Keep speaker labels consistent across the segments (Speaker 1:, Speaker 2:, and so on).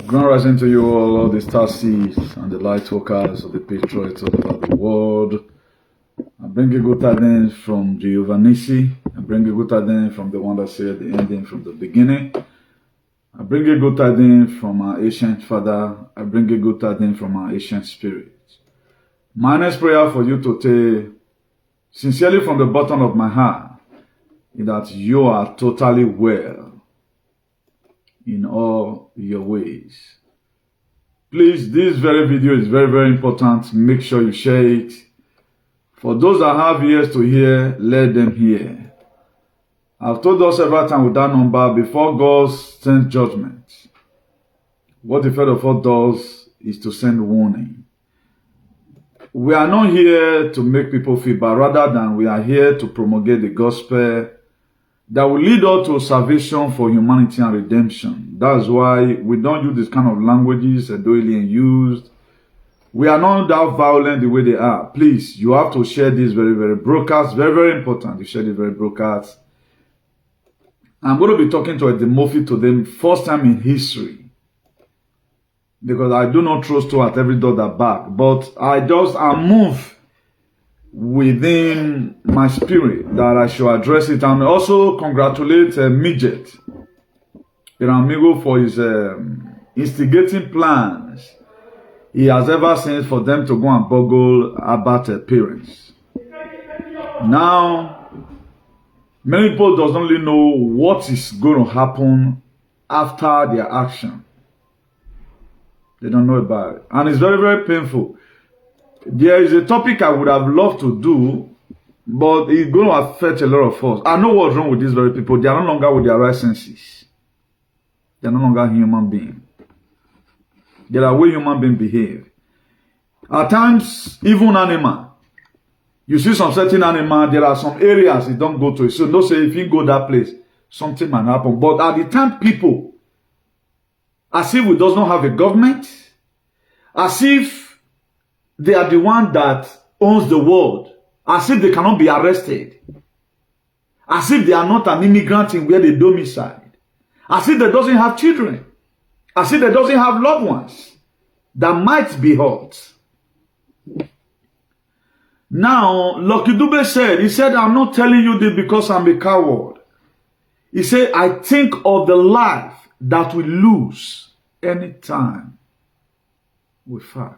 Speaker 1: Grand rising to you all the star seeds and the light workers of the patriots all over the world. I bring you good tidings from Jehovah Nesis. I bring you good tidings from the one that said the ending from the beginning. I bring you good tidings from our ancient Father. I bring you good tidings from our ancient Spirit. My next prayer for you today, sincerely from the bottom of my heart, is that you are totally well in all your ways. Please, this very video is very, very important. Make sure you share it. For those that have ears to hear, let them hear. I've told us several times with that number, before God sends judgment, what the Father of all does is to send warning. We are not here to make people feel bad, rather than we are here to promulgate the gospel that will lead us to salvation for humanity and redemption. That's why we don't use this kind of languages that Doyle used. We are not that violent the way they are. Please, you have to share this very, very broadcast. Very, very important to share this very broadcast. I'm going to be talking to Edo Hom0Borg to them first time in history, because I do not throw stones at every door that back, but I move within my spirit that I should address it, and also congratulate MIJET Amigo for his instigating plans he has ever since for them to go and boggle about appearance. Now, many people does not really know what is going to happen after their action. They don't know about it, and it's very, very painful. There is a topic I would have loved to do, but it's going to affect a lot of us. I know what's wrong with these very people. They are no longer with their right senses. They are no longer human beings. They are the way human beings behave. At times, even animal. You see some certain animal, there are some areas you don't go to. So don't say if you go that place, something might happen. But at the time, people, as if we does not have a government, as if they are the one that owns the world, as if they cannot be arrested, as if they are not an immigrant in where they domicile, as if they doesn't have children, as if they doesn't have loved ones that might be hurt. Now, Lucky Dube said, he said, I'm not telling you this because I'm a coward. He said, I think of the life that we lose anytime we fight.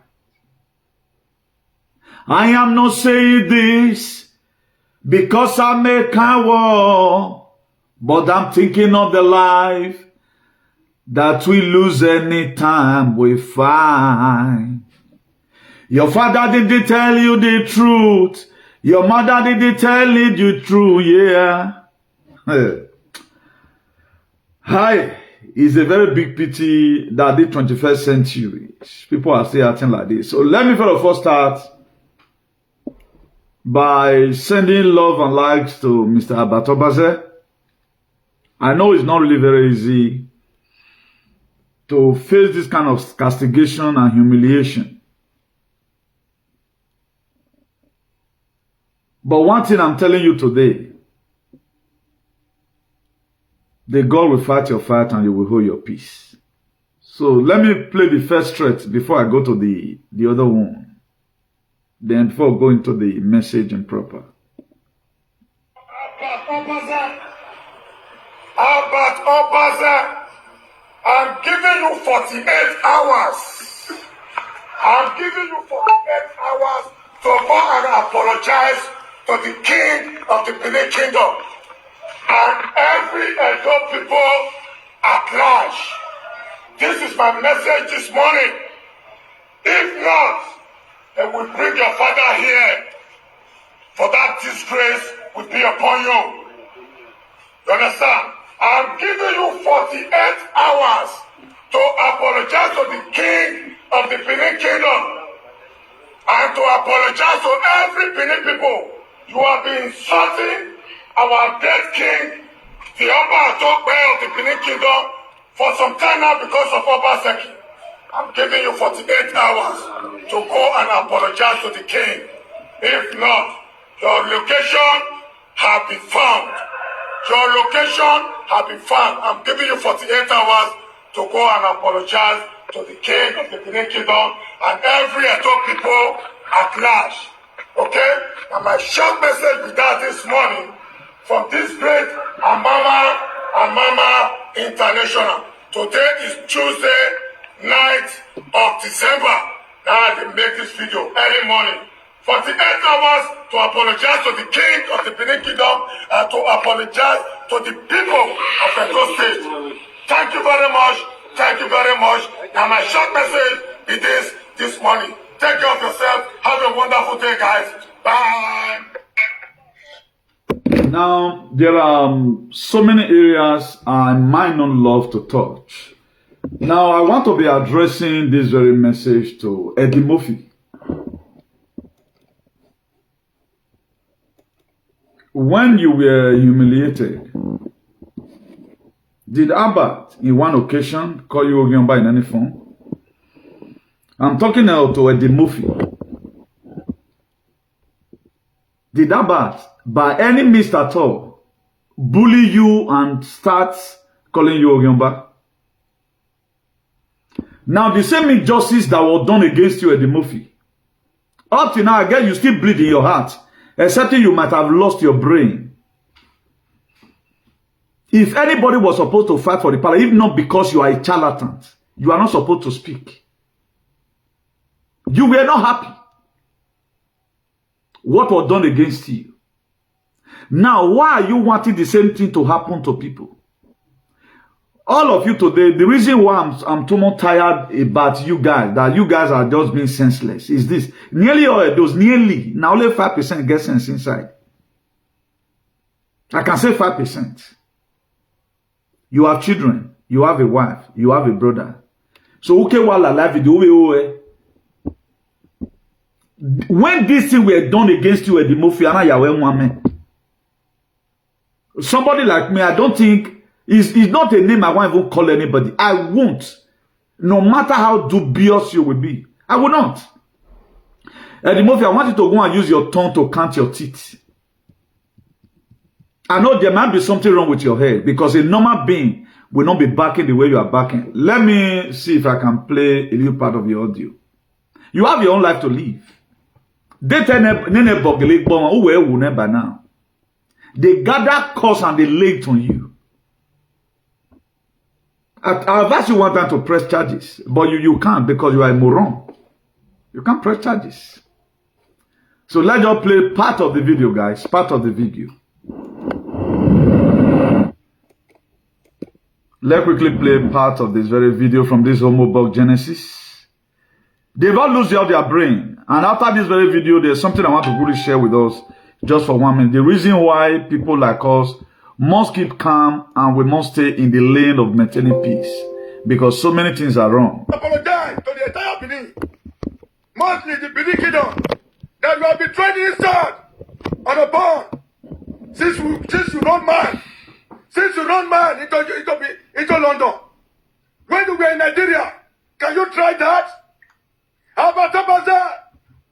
Speaker 1: I am not saying this because I'm a coward, but I'm thinking of the life that we lose anytime we fight. Your father didn't tell you the truth. Your mother didn't tell you the truth, yeah. Hi, it's a very big pity that the 21st century, people are still acting like this. So let me first start by sending love and likes to Mr. OBAZEE. I know it's not really very easy to face this kind of castigation and humiliation. But one thing I'm telling you today, the God will fight your fight and you will hold your peace. So let me play the first threat before I go to the other one. Then before going to the message and proper.
Speaker 2: OBAZEE, I'm giving you 48 hours. I'm giving you 48 hours to go and apologize to the king of the Benin Kingdom and every Edo people at large. This is my message this morning. If not, they will bring your father here, for that disgrace will be upon you. You understand? I'm giving you 48 hours to apologize to the king of the Benin Kingdom and to apologize to every Benin people. You have been insulting our dead king, the Oba of the Benin Kingdom, for some time now because of OBAZEE. I'm giving you 48 hours to go and apologize to the king. If not, your location has been found. Your location has been found. I'm giving you 48 hours to go and apologize to the king of the Benin Kingdom and every Edo people at large. Okay? And my short message with that this morning from this great Amama International. Today is Tuesday, 9th of December. Now they make this video early morning. 48 hours to apologize to the king of the Benin Kingdom and to apologize to the people of Edo State. Thank you very much. Thank you very much. Now my short message is this morning. Take care of yourself. Have a wonderful day, guys. Bye.
Speaker 1: Now, there are so many areas I might not love to touch. Now, I want to be addressing this very message to Eddie Murphy. When you were humiliated, did Albert, in one occasion, call you Ogiomba in any form? I'm talking now to Eddie Murphy. Did Albert, by any means at all, bully you and start calling you Ogiomba? Now, the same injustice that was done against you, Eddie Murphy, up to now, again, you still bleed in your heart, except you might have lost your brain. If anybody was supposed to fight for the power, if not because you are a charlatan, you are not supposed to speak. You were not happy. What was done against you? Now, why are you wanting the same thing to happen to people? All of you today, the reason why I'm too much tired about you guys, that you guys are just being senseless, is this. Nearly all of those, now only 5% get sense inside. I can say 5%. You have children, you have a wife, you have a brother. So, okay, while alive, when these things were done against you, Eddie Murphy, somebody like me, I don't think, is not a name I won't even call anybody. I won't. No matter how dubious you will be. I will not. Eddie Murphy, I want you to go and use your tongue to count your teeth. I know there might be something wrong with your head because a normal being will not be backing the way you are backing. Let me see if I can play a little part of your audio. You have your own life to live. They now. They gather cause and they lay it on you. I've asked you one time to press charges, but you can't because you are a moron. You can't press charges. So let's just play part of the video, guys. Part of the video. Let's quickly play part of this very video from this Edo Hom0Borg Genesis. They've all lost out their brain. And after this very video, there's something I want to really share with us just for 1 minute. The reason why people like us must keep calm and we must stay in the lane of maintaining peace. Because so many things are wrong.
Speaker 2: I apologize to the entire Benin, mostly the Benin Kingdom, that you have been betrayed inside on a bond. Since you don't mind. Since you don't mind into London. When you were in Nigeria, can you try that? How about OBAZEE?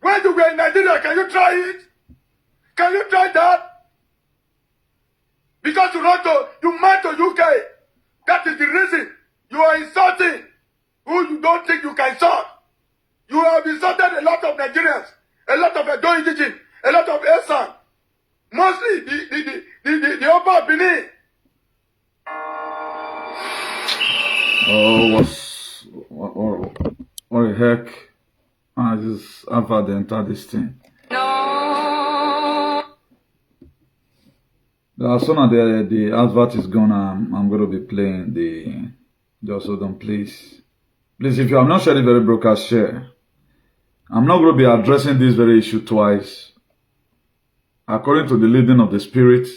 Speaker 2: When you were in Nigeria, can you try it? Can you try that? Because you mind to UK. That is the reason you are insulting who you don't think you can insult. You have insulted a lot of Nigerians, a lot of Edo Indigenous, a lot of Esan. Mostly the Oba Benin.
Speaker 1: Oh, what the heck? I just have had to enter this thing. As soon as the advert is gone, I'm going to be playing the... Just hold on, please. Please, if you have not shared the very broadcast, share. I'm not going to be addressing this very issue twice. According to the leading of the Spirit,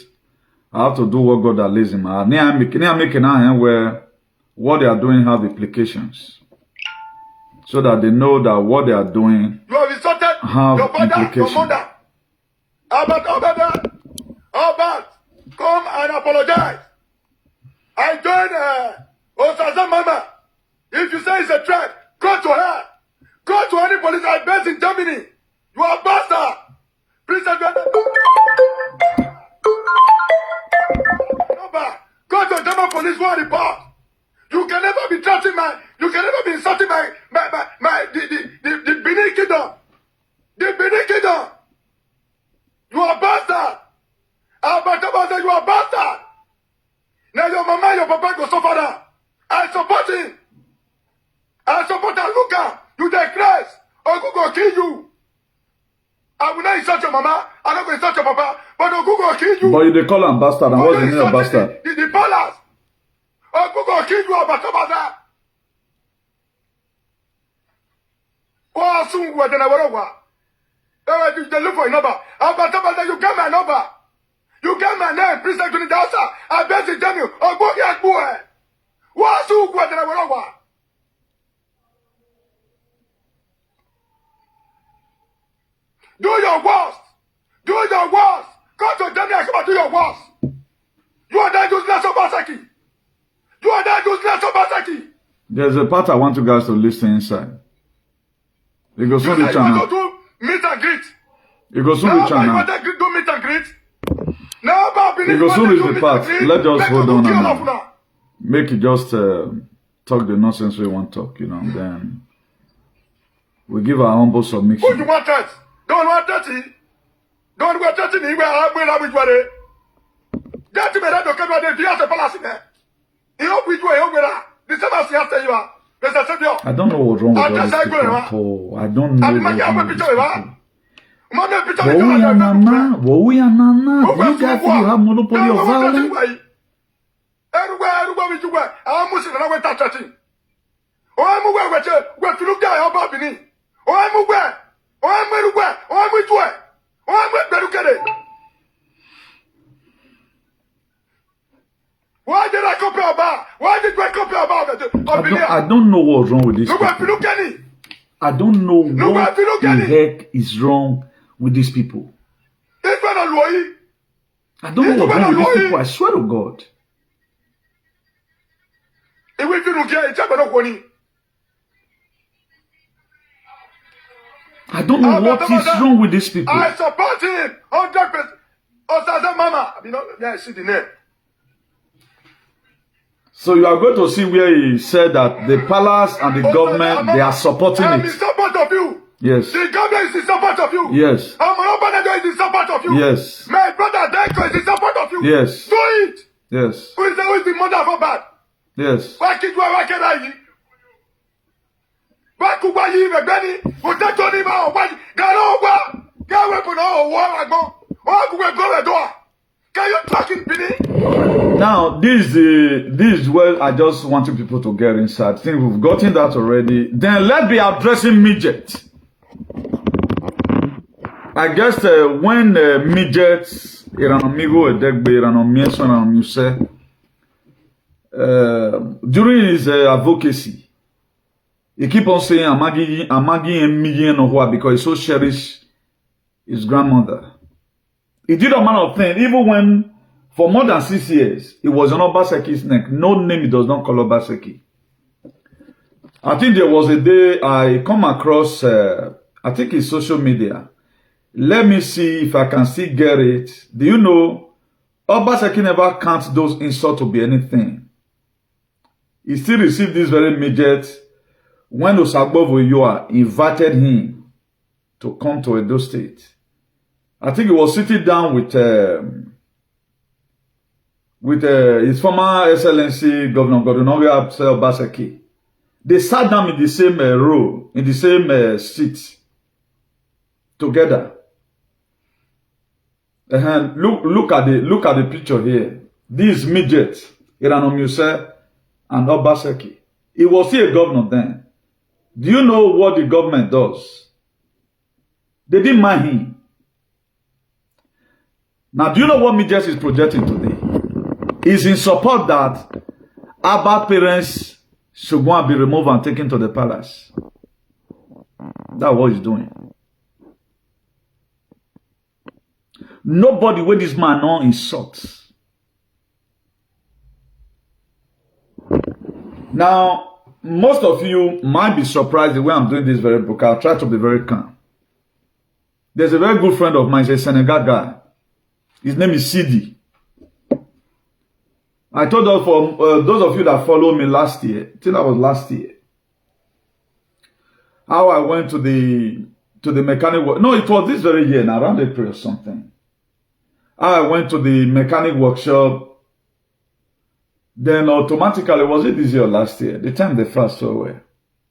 Speaker 1: I have to do what God has laid in my heart. Where what they are doing have implications. So that they know that what they are doing
Speaker 2: you have insulted
Speaker 1: have
Speaker 2: your father,
Speaker 1: implications.
Speaker 2: your mother. Albert, come and apologize. I joined Osazee Mama. If you say it's a threat, go to her. Go to any police I based in Germany. You are a bastard. Please go to German police for report. You can never be trusting you can never be insulting the Benin Kingdom. The Benin Kingdom. You are bastard. Obazaze, you are bastard. Now your mama, your papa go suffer now. I support him. I support Luka. You the Christ. Ogu go kill you. I will not insult your mama. I don't go insult your papa. But Ogu go kill you.
Speaker 1: But they call him bastard. And what's the name of bastard?
Speaker 2: The palace. Ogu go kill you, Obazaze. Oh, soon we're gonna go. They look for a number. Obazaze, you get my number. You get my name. Please take to the house. I bet you tell you. Ogu get boy. What's soon we're gonna go. Do your worst. Do your worst. Come to Daniel and come and do your worst. You are that useless Obaseki. You are that useless Obaseki.
Speaker 1: There's a part I want you guys to listen inside. You go soon the
Speaker 2: You want
Speaker 1: channel.
Speaker 2: to do meet and greet.
Speaker 1: You go soon
Speaker 2: Now,
Speaker 1: the
Speaker 2: you
Speaker 1: channel.
Speaker 2: want to do meet and greet. Now, Bob,
Speaker 1: You go soon with the part. Let's just hold on and make it just talk the nonsense we want to talk, you know. Then we give our humble
Speaker 2: Who you
Speaker 1: submission.
Speaker 2: want that? Don't want 30. Don't want 30 anywhere. I'm going to be ready. Get to me that don't come out there. The palace in there. He hope we do a young girl. The same as after you are.
Speaker 1: I don't know what's wrong with all these people at all. I don't know what's wrong with these people. Wowianana, you guys think you have monopoly of violence?
Speaker 2: Everywhere we do well. I'm Muslim and I went to touching. Oh, I'm aware where to look at how Bobby. Oh, I'm aware. Oh, I'm aware. Oh, I'm with you. Oh, I'm with you. Why did I compare about? Why did I compare about?
Speaker 1: I don't know what's wrong with these people. I don't know what the heck is wrong with these people. I don't know what's wrong with these people. I swear to God. I don't know what is wrong with these people.
Speaker 2: I support him 100%. Osazee Mama. You know, yeah, I see the name.
Speaker 1: So you are going to see where he said that the palace and the government, they are supporting
Speaker 2: I'm in
Speaker 1: it.
Speaker 2: support of you.
Speaker 1: Yes.
Speaker 2: The government is in support of you.
Speaker 1: Yes.
Speaker 2: Amama.I is in support of you.
Speaker 1: Yes.
Speaker 2: My brother Deko is in support of you.
Speaker 1: Yes.
Speaker 2: Do it.
Speaker 1: Yes.
Speaker 2: Who is the mother of Obad?
Speaker 1: Yes.
Speaker 2: Why can't you why can't I? Why could I even Benny? Who take on him out? Why? Get weapon or war I go. Why could we go the door? Can you fucking Benny?
Speaker 1: Now, this is where I just wanted people to get inside. I think we've gotten that already. Then let's be addressing MIJET. I guess when MIJET, EDEGBE, during his advocacy, he keep on saying Amagi and Miyen Ohua because he so cherished his grandmother. He did a manner of things, even when for more than 6 years, it was on Obaseki's neck. No name he does not call Obaseki. I think there was a day I come across, I think it's social media. Let me see if I can still get it. Do you know, Obaseki never counts those insults to be anything. He still received this very MIJET when Osazee invited him to come to Edo State. I think he was sitting down with his former Excellency Governor Godunowia Obaseki. They sat down in the same row, in the same seat, together. And look at the picture here. This MIJET, Edo Hom0Borg, and Obaseki. He was still a governor then. Do you know what the government does? They didn't mind him. Now, do you know what MIJET is projecting today? He's in support that Abba parents should go and be removed and taken to the palace. That's what he's doing. Nobody with this man no insults. Now, most of you might be surprised the way I'm doing this very book. I'll try to be very calm. There's a very good friend of mine, he's a Senegal guy. His name is Sidi. I told us for those of you that followed me last year, till that was last year, how I went to the mechanic work. No, it was this very year, now, around April or something. How I went to the mechanic workshop. Then automatically, was it this year or last year? The time they first saw where.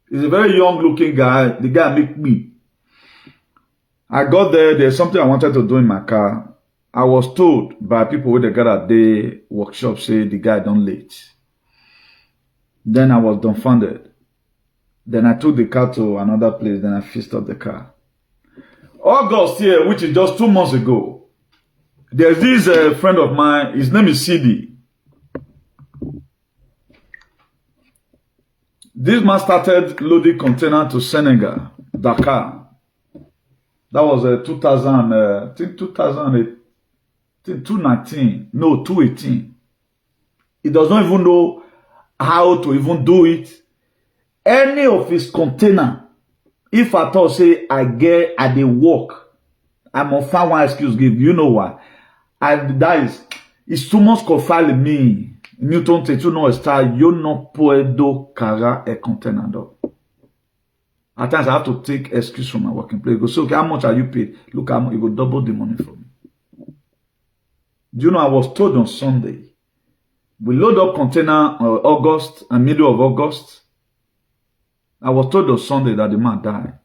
Speaker 1: He's a very young looking guy. The guy make me. I got there. There's something I wanted to do in my car. I was told by people with the guy at the workshop say the guy done late. Then I was dumbfounded. Then I took the car to another place. Then I fixed up the car. August here, which is just 2 months ago, there's this friend of mine. His name is CD. This man started loading container to Senegal, Dakar. That was 2019. No, 2018. He does not even know how to even do it. Any of his container, if at all say I get at the work, I'm gonna find one excuse give. You know why? And that is, it's too much confile me. Newton te tu no está, yo no puedo cargar a container. At times I have to take excuse from my working place. Go say, okay, how much are you paid? Look, how much, you go double the money for me. Do you know, I was told on Sunday, we load up container August and middle of August. I was told on Sunday that the man died.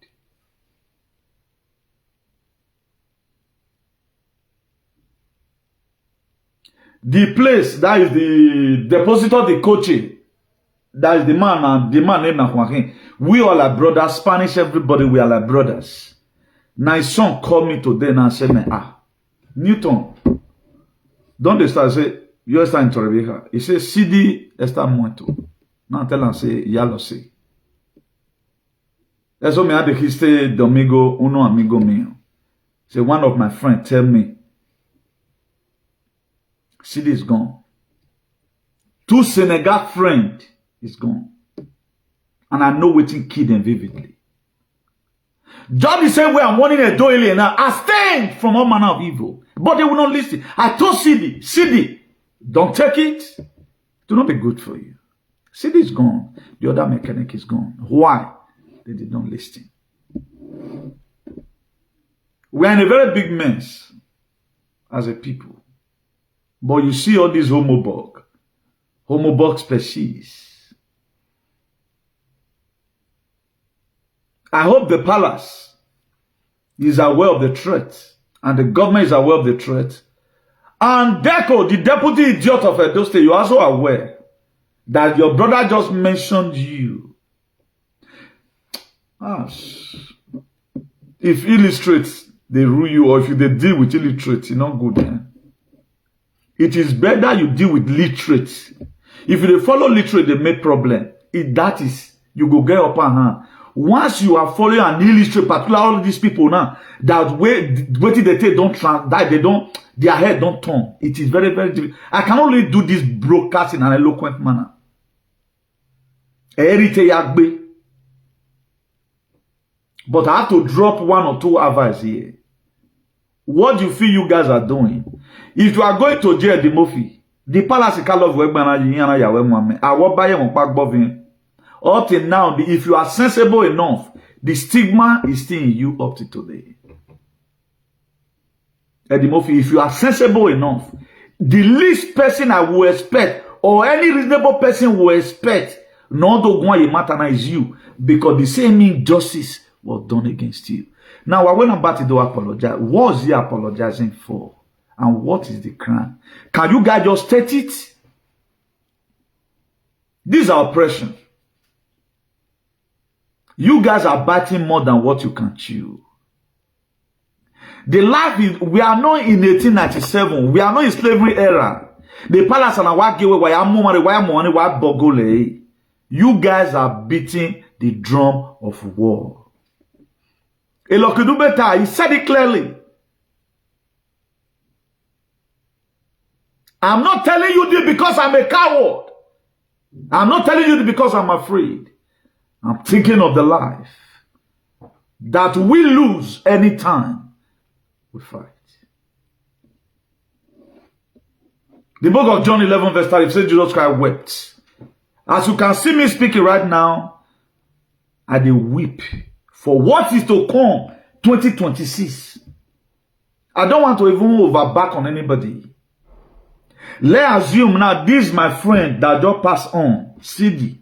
Speaker 1: The place, that is the depositor, the coaching, that is the man named Joaquin. We all are brothers, Spanish, everybody, we are like brothers. My son called me today and said, Newton, don't they start say, you está in Torrevieja. He says, CD está muerto. Now tell him, say, ya lo sé. That's what me had the history, Domingo, uno amigo mío. Say, one of my friends tell me, CD is gone. 2 Senegal friend is gone. And I know waiting kid them vividly. Just the same way I'm warning a doyle now. I stand from all manner of evil. But they will not listen. I told CD, don't take it. Do not be good for you. CD is gone. The other mechanic is gone. Why? They did not listen. We are in a very big mess as a people. But you see all these Hom0Borg species. I hope the palace is aware of the threat, and the government is aware of the threat. And Deco, the deputy idiot of Edo State, you're also aware that your brother just mentioned you. If illiterates, they rule you, or if they deal with illiterates, it's not good, man. It is better you deal with literates. If you follow literate, they make problem. That is, you go get upper hand. Once you are following an illiterate, particularly all these people now, that way they take don't die, they don't, their head don't turn. It is very, very difficult. I can only do this broadcast in an eloquent manner. EDEGBE. But I have to drop 1 or 2 advice here. What do you feel you guys are doing? If you are going to jail, the Mofi, the palace of up till now, if you are sensible enough, the stigma is still in you up to today. Eddie Murphy, if you are sensible enough, the least person I will expect, or any reasonable person will expect, not to go and matter is you, because the same injustice was done against you. Now, when I'm about to do apologize, what is he apologizing for? And what is the crime? Can you guys just state it? This is oppression. You guys are biting more than what you can chew. The life is, we are not in 1897. We are not in slavery era. The palace and our bogole. You guys are beating the drum of war. He said it clearly. I'm not telling you this because I'm a coward. I'm not telling you this because I'm afraid. I'm thinking of the life that we lose anytime we fight. The book of John 11 verse 30 says Jesus Christ wept. As you can see me speaking right now, I dey weep for what is to come 2026. I don't want to even overback on anybody. Let's assume now this is my friend that just passed on, CD.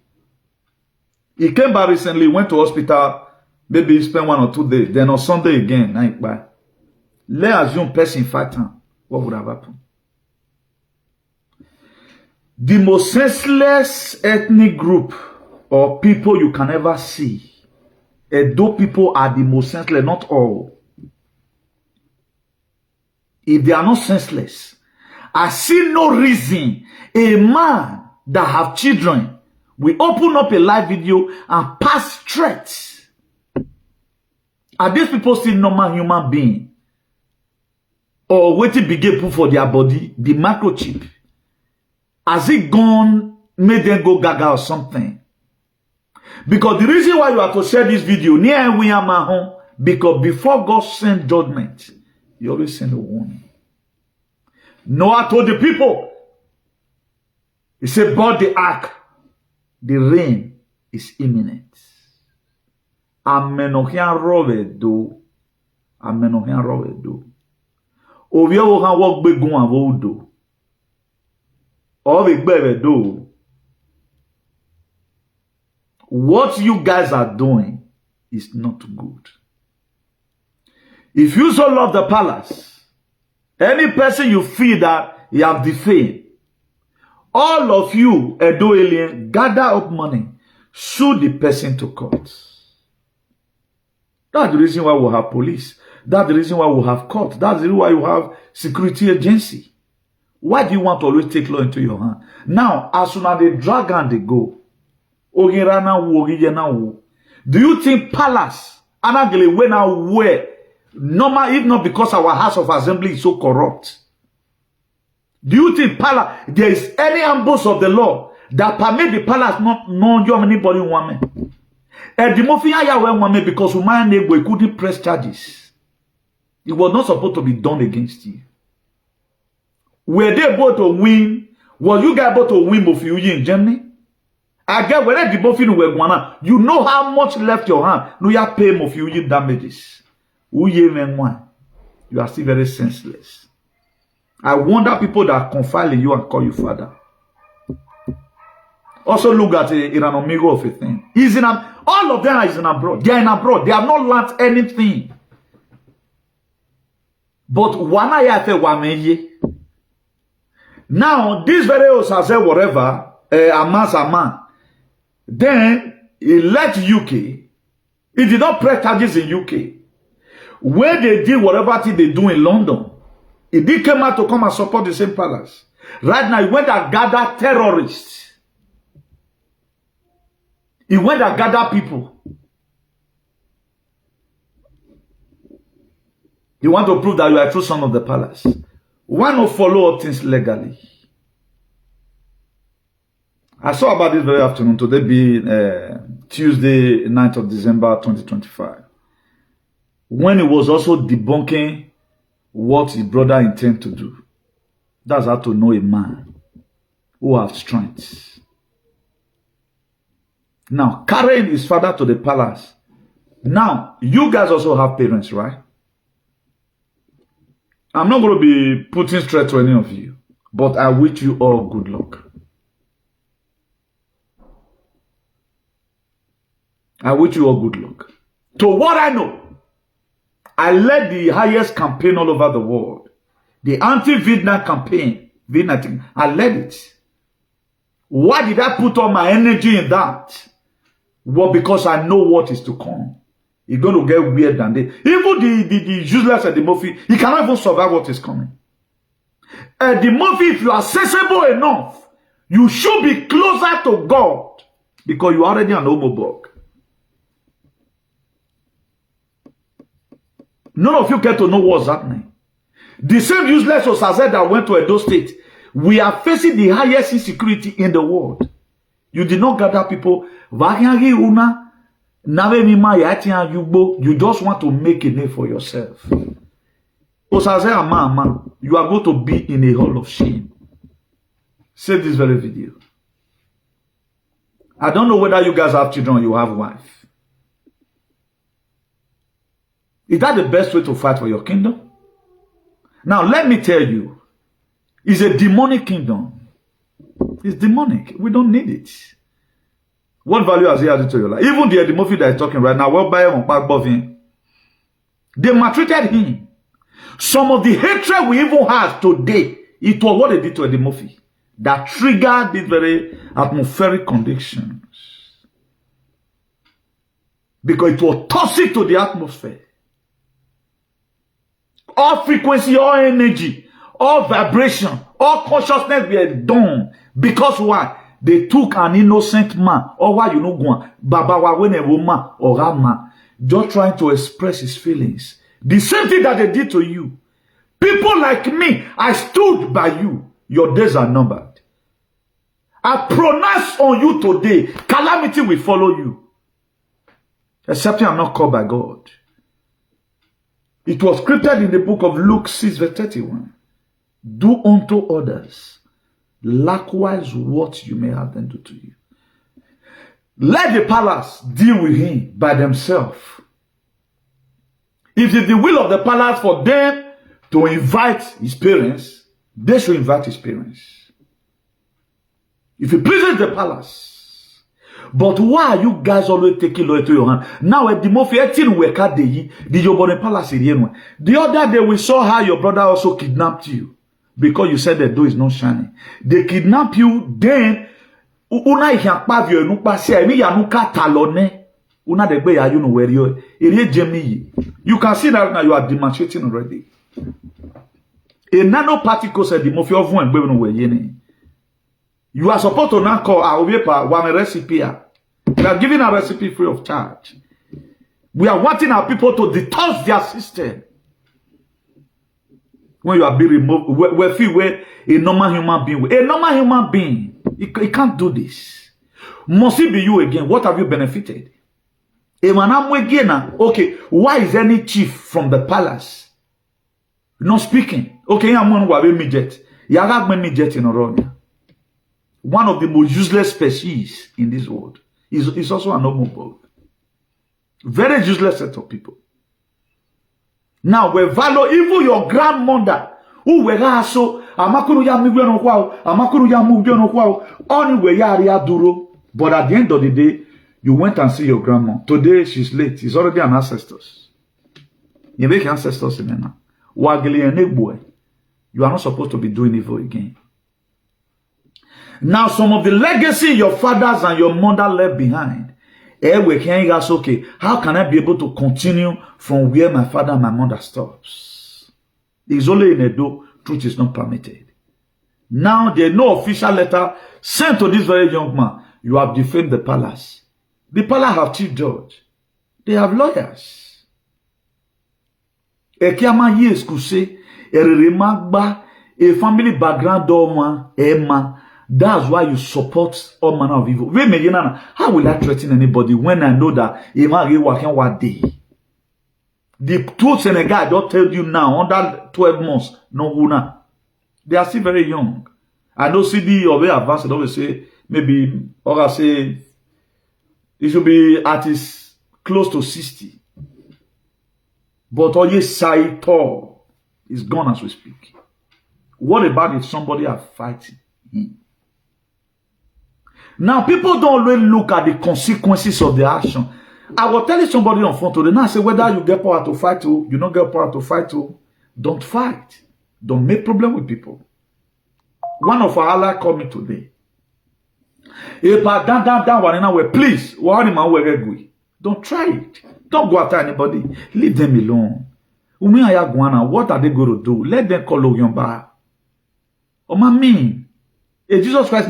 Speaker 1: He came back recently, went to hospital, maybe he spent 1 or 2 days. Then on Sunday again, night back. Let's assume person fight him. What would have happened? The most senseless ethnic group or people you can ever see. Edo people are the most senseless, not all. If they are not senseless, I see no reason a man that have children will open up a live video and pass threats. Are these people still normal human beings? Or waiting big put for their body, the microchip? Has it gone, made them go gaga or something? Because the reason why you have to share this video, near we are my home, because before God sends judgment, He always send a warning. Noah told the people, he said, "Board the ark. The rain is imminent." Amenohian rovedo. Amenohian rovedo. Ovio han walk begun and vodo. Do. What you guys are doing is not good. If you so love the palace, any person you feel that you have defamed, all of you, Edo alien, gather up money, sue the person to court. That's the reason why we have police. That's the reason why we have court. That's the reason why you have security agency. Why do you want to always take law into your hand? Now, as soon as they drag and they go, do you think palace, anagele when I wear, normal, if not because our House of Assembly is so corrupt? Do you think palace, there is any ambush of the law that permit the palace not know anybody woman? And the mafia ya woman because we couldn't press charges. It was not supposed to be done against you. Were they able to win? Were you guys able to win Mofiuyi in Germany? I get whether the Mofiuyi were Guana. You know how much left your hand. No, you have pay Mofiuyi damages. You are still very senseless. I wonder people that confide in you and call you father. Also look at an amigo of a thing. He's in all of them are in abroad. They are in abroad. They have not learned anything. But wana ya fe wamenye. Now, this very Osazee, whatever, Amama, then he left UK. He did not press charges in UK. When they did whatever thing they do in London, he did come out to come and support the same palace. Right now, he went and gathered terrorists. He went and gathered people. You want to prove that you are a true son of the palace. Why not follow up things legally? I saw about this very afternoon. Today being Tuesday, 9th of December, 2025. When he was also debunking what his brother intended to do. That's how to know a man who has strength. Now, carrying his father to the palace. Now, you guys also have parents, right? I'm not going to be putting stress to any of you, but I wish you all good luck. I wish you all good luck. To what I know, I led the highest campaign all over the world. The anti-Vietnam campaign, Vietnam, I led it. Why did I put all my energy in that? Well, because I know what is to come. It's going to get weird than this. Even the useless at the Murphy, he cannot even survive what is coming. At the Murphy, if you are sensible enough, you should be closer to God because you are already an Hom0Borg. None of you get to know what's happening. The same useless Osazee that went to Edo State, we are facing the highest insecurity in the world. You did not gather people. You just want to make a name for yourself. Osazee Amama, you are going to be in a hall of shame. save this very video. I don't know whether you guys have children or you have wife. Is that the best way to fight for your kingdom? Now, let me tell you, it's a demonic kingdom. It's demonic. We don't need it. What value has he added to your life? Even the Edimophi that is talking right now, well, by him, above him, they maltreated him. Some of the hatred we even have today, it was what they did to Edimophi that triggered these very atmospheric conditions. Because it was toxic to the atmosphere. All frequency, all energy, all vibration, all consciousness were done. Because why? They took an innocent man, or why you know go Baba wa when a woman or a man, just trying to express his feelings. The same thing that they did to you. People like me, I stood by you. Your days are numbered. I pronounce on you today, calamity will follow you. Except I'm not called by God. It was scripted in the book of Luke 6 verse 31. Do unto others likewise what you may have them do to you. Let the palace deal with him by themselves. If it's the will of the palace for them to invite his parents, they should invite his parents. If it pleases the palace. But why are you guys always taking law into your hand? Now, the palace. The other day we saw how your brother also kidnapped you. Because you said the door is not shining. They kidnap you, then una you can see that now you are demonstrating already. A nanoparticle said the you are supposed to now call our recipe. We are giving a recipe free of charge. We are wanting our people to detox their system. When you are being removed, where a normal human being, he can't do this. Must it be you again? What have you benefited? Okay, why is any chief from the palace not speaking? Okay, I'm going to have a MIJET. MIJET in Oronia. One of the most useless species in this world. Is also an Edo Hom0Borg. Very useless set of people. Now, we value even your grandmother, who were also, Amakuru ya mugwe no kwao, Amakuru ya mugwe no kwao, only duro. But at the end of the day, you went and see your grandma. Today, she's late. She's already an ancestor. You make ancestors in now. Wagili and EDEGBE. You are not supposed to be doing evil again. Now, some of the legacy your fathers and your mother left behind, we can ask, okay, how can I be able to continue from where my father and my mother stops? It's only in Edo, truth is not permitted. Now, there's no official letter sent to this very young man. You have defamed the palace. The palace have chief judge. They have lawyers. Ekiama yes could say, a family background doma, Emma. That's why you support all manner of evil. How will I threaten anybody when I know that one day? The truth Senegal, I don't tell you now, under 12 months, no guna. They are still very young. I know CD or very advanced, they always say, maybe, or I say, it should be at least close to 60. But all you say tall is gone as we speak. What about if somebody are fighting him? Now, people don't really look at the consequences of the action. I was telling somebody on phone today, now I say, whether you get power to fight to, you don't get power to fight to, don't fight. Don't make problem with people. One of our allies called me today. Please, don't try it. Don't go after anybody. Leave them alone. What are they going to do? Let them call Ogyomba. Oh, my mean. Jesus Christ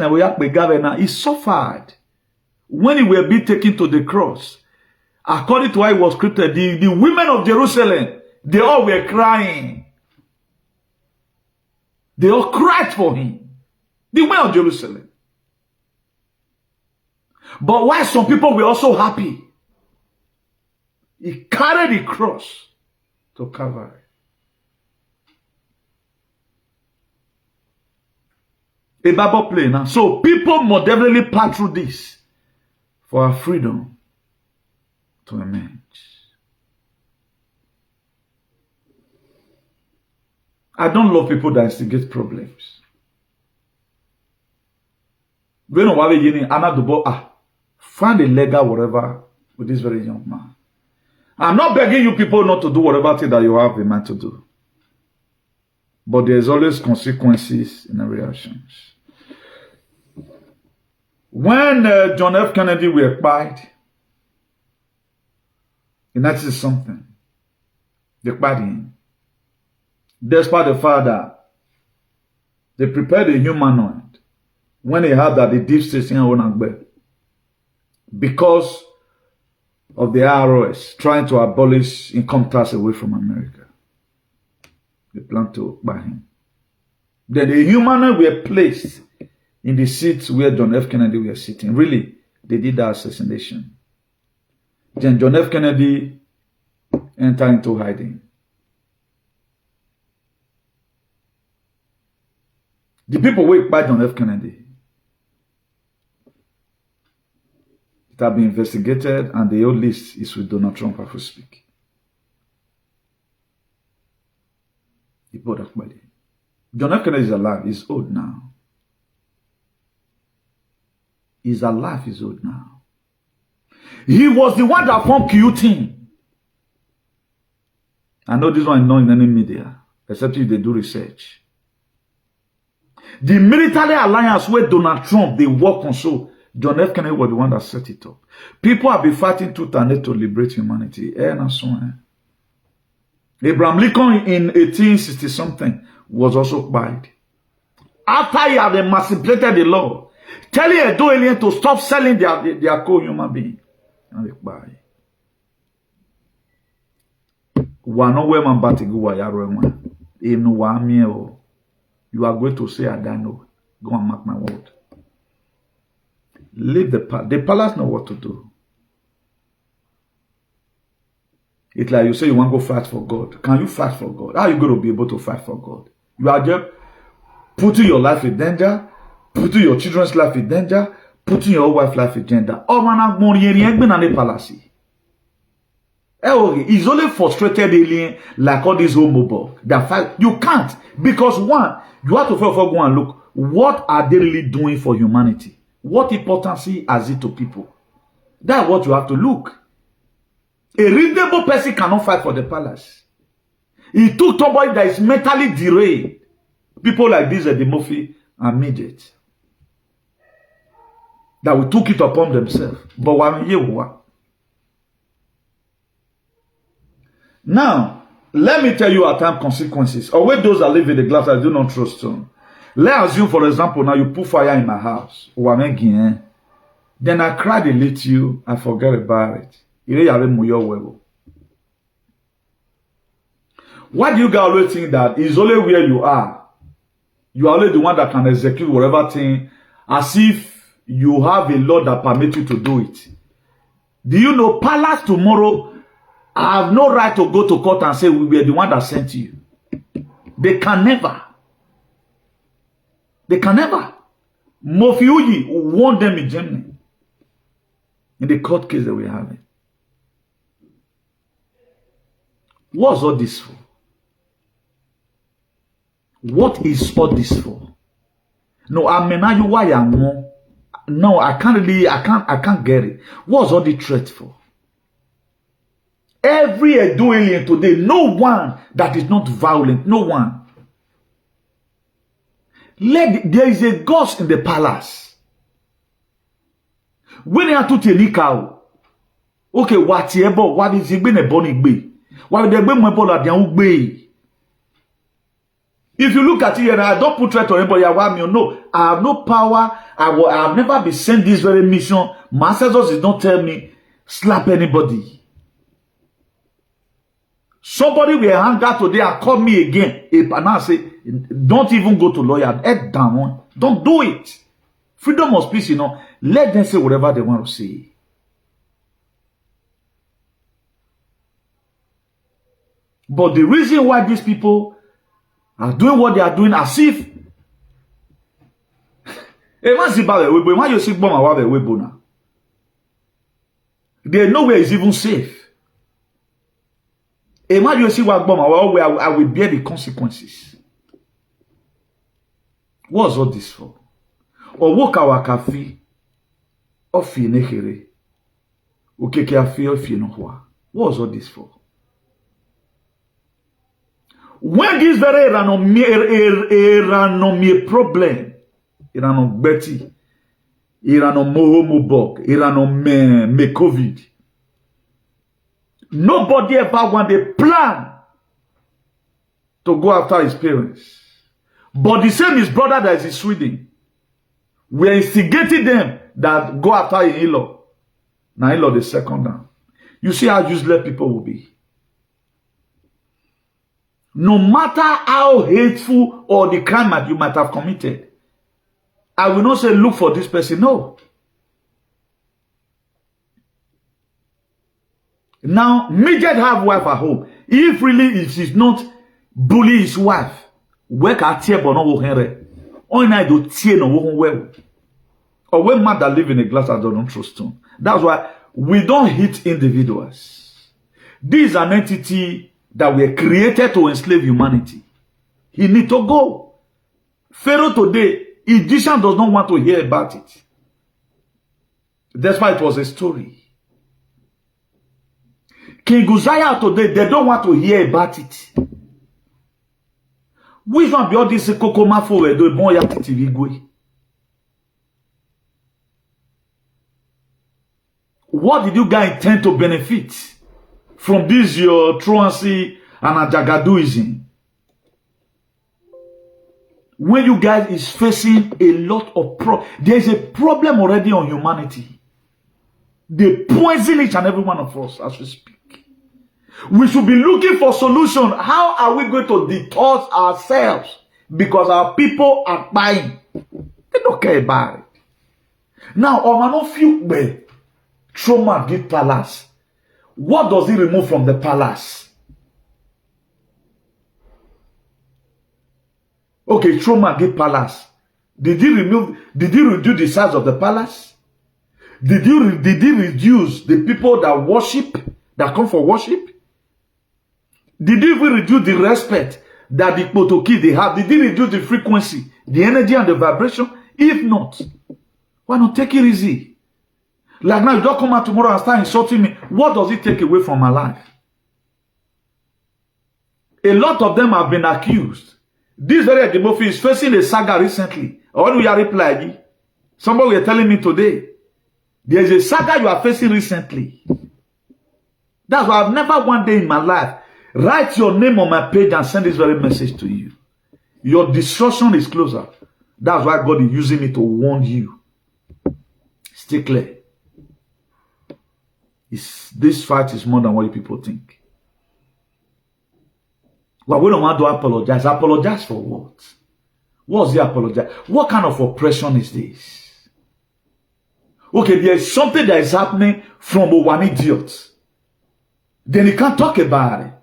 Speaker 1: he suffered when he will be taken to the cross. According to how it was scripted, the women of Jerusalem, they all were crying. They all cried for him. The women of Jerusalem. But why some people were also happy? He carried the cross to Calvary. A Bible play now. So people must definitely pass through this for our freedom to emerge. I don't love people that instigate problems. We know why we find a legal whatever with this very young man. I'm not begging you people not to do whatever thing that you have in mind to do. But there's always consequences in the reactions. When John F. Kennedy were killed, and that is something. They killed him. Despite the fact that they prepared a humanoid when they had that the deep state in INSTIGATING because of the IRS trying to abolish income tax away from America. They planned to buy him. Then the humanoid were placed in the seats where John F. Kennedy was sitting. Really, they did that assassination. Then John F. Kennedy entered into hiding. The people who by John F. Kennedy, it have been investigated, and the old list is with Donald Trump as we speak. John F. Kennedy is alive. He's old now. He's alive. He's old now. He was the one that formed QT. I know this one is not in any media, except if they do research. The military alliance where Donald Trump, they work on, so John F. Kennedy was the one that set it up. People have been fighting tooth and nail to liberate humanity. Abraham Lincoln in 1860-something was also killed. After he had emancipated the law, telling Edo alien to stop selling their co-human being. And they killed. You are going to say, I don't know. Go and mark my word. Leave the palace. The palace know what to do. It's like you say you want to go fight for God. Can you fight for God? How are you going to be able to fight for God? You are just putting your life in danger, putting your children's life in danger, putting your wife's life in danger. Oh man, palace. He's only frustrated alien like all these Edo Hom0Borg that fight. You can't, because one, you have to first go and look, what are they really doing for humanity? What importance has it to people? That's what you have to look. A reasonable person cannot fight for the palace. He took somebody that is mentally derailed. People like this are the Murphy and MIJET that we took it upon themselves. But one year what? Now, let me tell you at time consequences. Or where those that live in the glass I do not trust stone. Let's assume, for example, now you put fire in my house. Then I cried a little, I forget about it. Why do you guys always think that it's only where you are? You are only the one that can execute whatever thing, as if you have a law that permits you to do it. Do you know, palace tomorrow, I have no right to go to court and say we were the one that sent you. They can never. They can never. Mofiuyi won them in Germany. In the court case that we're having. What's all this for? What is all this for? No, I mean, now you why I'm more. No, I can't get it. What's all the threat for? Every Edo alien today, no one that is not violent, no one. There is a ghost in the palace. When you are to Tenikao, okay, what is it been a bonny bay? Why they bring my ball at the bay? If you look at it, and I don't put threat on anybody, no, I have no power. I have never been sent this very mission. My ancestors did not tell me slap anybody. Somebody will hang out today and call me again. And I say, don't even go to lawyer. Head down. Don't do it. Freedom of speech, let them say whatever they want to say. But the reason why these people are doing what they are doing, as if E man Zimbabwe webo, man you see bomb awabe webo na. There's nowhere is even safe. E man you see what bomb awabe, I will bear the consequences. What's all this for? Or walk our cafe, or fi nekere, ukeke afi or fi no hwa. What's all this for? When this very Eranomie problem, Betty, Hom0Borg, me COVID, nobody ever want a plan to go after his parents. But the same his brother that is in Sweden. We are instigating them that go after his in-law. Now in-law the second down. You see how useless people will be. No matter how hateful or the crime that you might have committed, I will not say look for this person. No. Now, MIJET have wife at home. If really it is not bully his wife, where can tear but no henry? Only I do tear no well. Or when mother live in a glass I don't trust stone. That's why we don't hit individuals. This is an entity that were created to enslave humanity. He need to go. Pharaoh today, Egyptian does not want to hear about it. That's why it was a story. King Uzziah today, they don't want to hear about it. Which one be all this kokoma for the bon yakiti? What did you guys intend to benefit from this your truancy and ajagaduism? When you guys is facing a lot of there is a problem already on humanity. They poison each and every one of us as we speak. We should be looking for solution. How are we going to detox ourselves? Because our people are buying. They don't care about it. Now, Omano few trauma get palace. What does he remove from the palace? Okay, trauma get palace. Did he reduce the size of the palace? Did he reduce the people that worship, that come for worship? Did he even reduce the respect that the Potoki they have? Did he reduce the frequency, the energy and the vibration? If not, why not take it easy? Like now, you don't come out tomorrow and start insulting me. What does it take away from my life? A lot of them have been accused. This very EDEGBE is facing a saga recently. Or do you reply? Somebody were telling me today. There is a saga you are facing recently. That's why I've never one day in my life write your name on my page and send this very message to you. Your destruction is closer. That's why God is using me to warn you. Stay clear. This fight is more than what you people think. Well, we don't want to apologize. Apologize for what? What's the apologize? What kind of oppression is this? Okay, there is something that is happening from one idiot. Then you can't talk about it.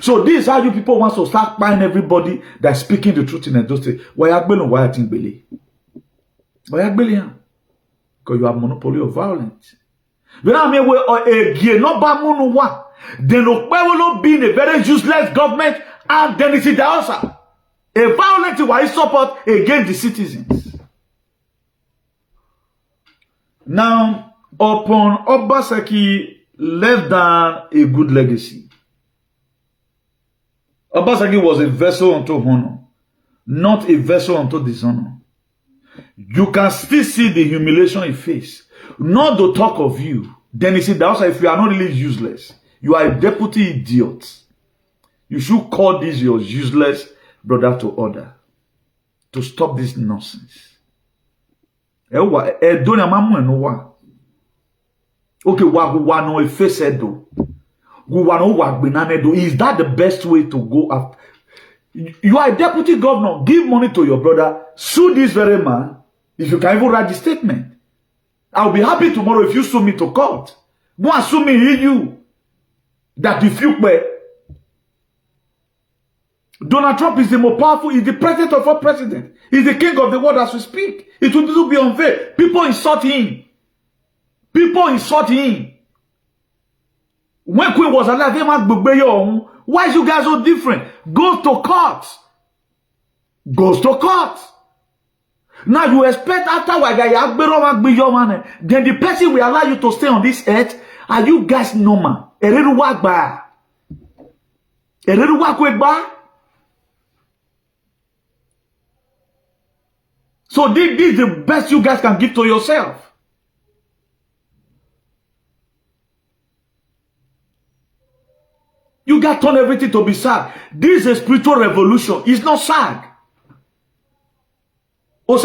Speaker 1: So this is how you people want to start buying everybody that's speaking the truth in the industry. Why I think Billy? Why because you have monopoly of violence. Then I mean, then will be in a very useless government, and then it's the also a violent why support against the citizens. Now, upon Obaseki left down a good legacy. Obaseki was a vessel unto honor, not a vessel unto dishonor. You can still see the humiliation he faced. Not to talk of you. Then you see that also if you are not really useless, you are a deputy idiot. You should call this your useless brother to order to stop this nonsense. Okay, is that the best way to go after? You are a deputy governor. Give money to your brother. Sue this very man. If you can even write the statement. I'll be happy tomorrow if you sue me to court. Go and sue me, you. That if you were. Donald Trump is the most powerful, he's the president of all presidents. He's the king of the world as we speak. It will still be unfair. People insult him. People insult him. When Queen was alive, why is you guys so different? Goes to court. Goes to court. Now you expect after then the person will allow you to stay on this earth. Are you guys normal? So this is the best you guys can give to yourself. You guys turn everything to be sad. This is a spiritual revolution. It's not sad. Let's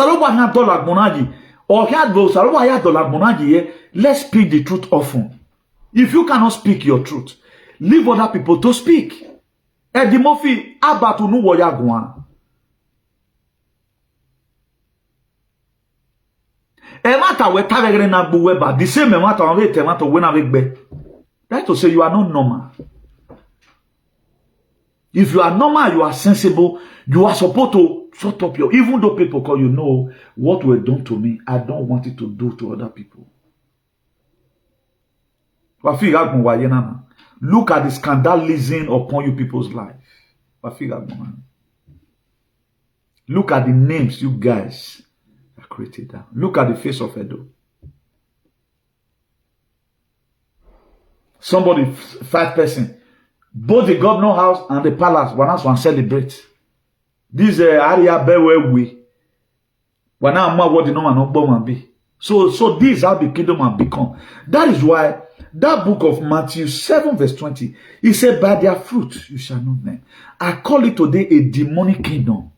Speaker 1: speak the truth often. If you cannot speak your truth, leave other people to speak. Eddie Murphy, about to know what you're going. The same matter. That's to say you are not normal. If you are normal, you are sensible, you are supposed to shut up your, even though people call you know what were done to me, I don't want it to do to other people. Look at the scandalism upon you people's life. Look at the names you guys have created. Look at the face of Edo. Somebody, 5 persons. Both the governor house and the palace one celebrate. This area where we what the normal no be. So this is how the kingdom has become. That is why that book of Matthew 7 verse 20, he said, by their fruit you shall know them. I call it today a demonic kingdom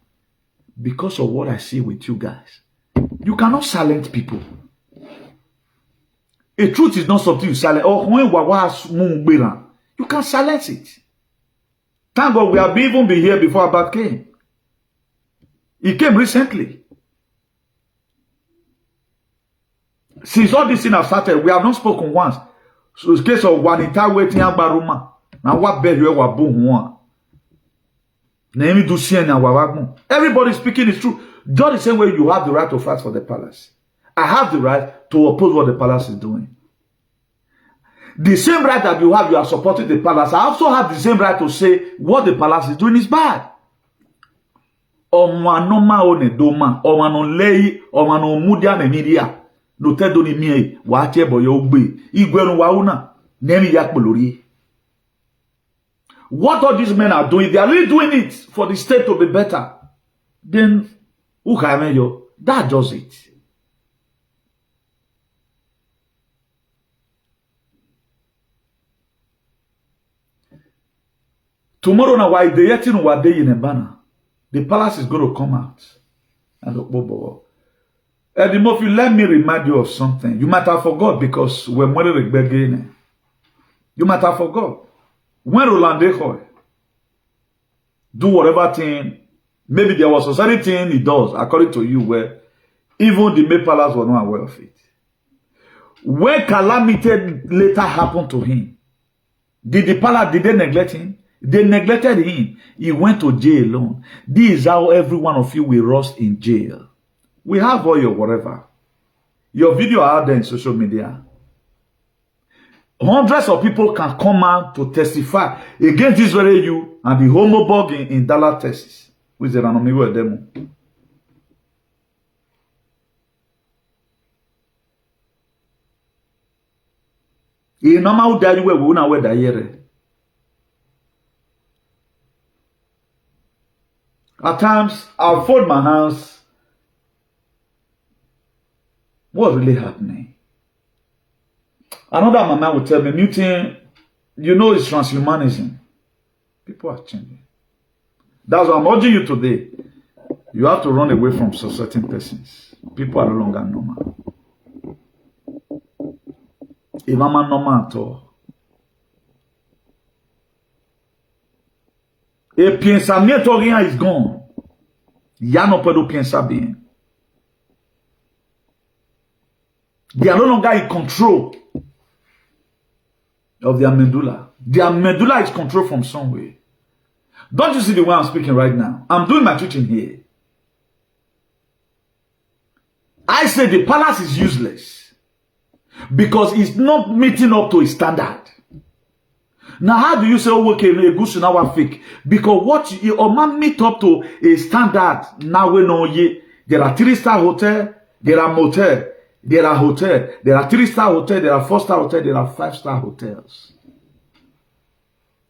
Speaker 1: because of what I see with you guys. You cannot silence people. A truth is not something you silence. You can silence it. Thank God we have even been here before Abad came. He came recently. Since all this thing has started, we have not spoken once. So it's case of one entire waiting at Baruma. Now what bed you ever boom one? Everybody speaking is true. Just the same way you have the right to fight for the palace. I have the right to oppose what the palace is doing. The same right that you have, you are supporting the palace. I also have the same right to say what the palace is doing is bad. Omanoma one doma, omano lei, omano mudia ne media. No te doni mie, wache boyo ugbe. Igwenu wauna, nemi yakbolori. What all these men are doing, they are really doing it for the state to be better. Then, that does it. Tomorrow now, why they yet in what day in a banner? The palace is going to come out. And Eddie Murphy, let me remind you of something. You might have forgot because when EDEGBE, you might have forgot. When Roland do whatever thing, maybe there was a certain thing he does, according to you, where even the May Palace were not aware of it. When calamity later happened to him, did the palace, did they neglect him? They neglected him. He went to jail alone. This is how every one of you will rust in jail. We have all your whatever. Your video are out there in social media. Hundreds of people can come out to testify against this very you and the Hom0Borg in Dallas, Texas. With the Ranomigo demo. In normal day, we will not wear that. At times, I'll fold my hands. What's really happening? Another mama will tell me, Newton, you know it's transhumanism. People are changing. That's why I'm urging you today. You have to run away from certain persons. People are no longer normal. If I'm not normal at all. Et pensamiento rien is gone. Ya no puedo pensar bien. They are no longer in control of their medulla. Their medulla is controlled from somewhere. Don't you see the way I'm speaking right now? I'm doing my teaching here. I say the palace is useless because it's not meeting up to a standard. Now, how do you say, oh, okay, a good now fake? Because what you man meet up to a standard now we know ye. There are 3-star hotel, there are motel, there are hotel, there are 3-star hotel, there are 4-star hotel, there are 5-star hotels.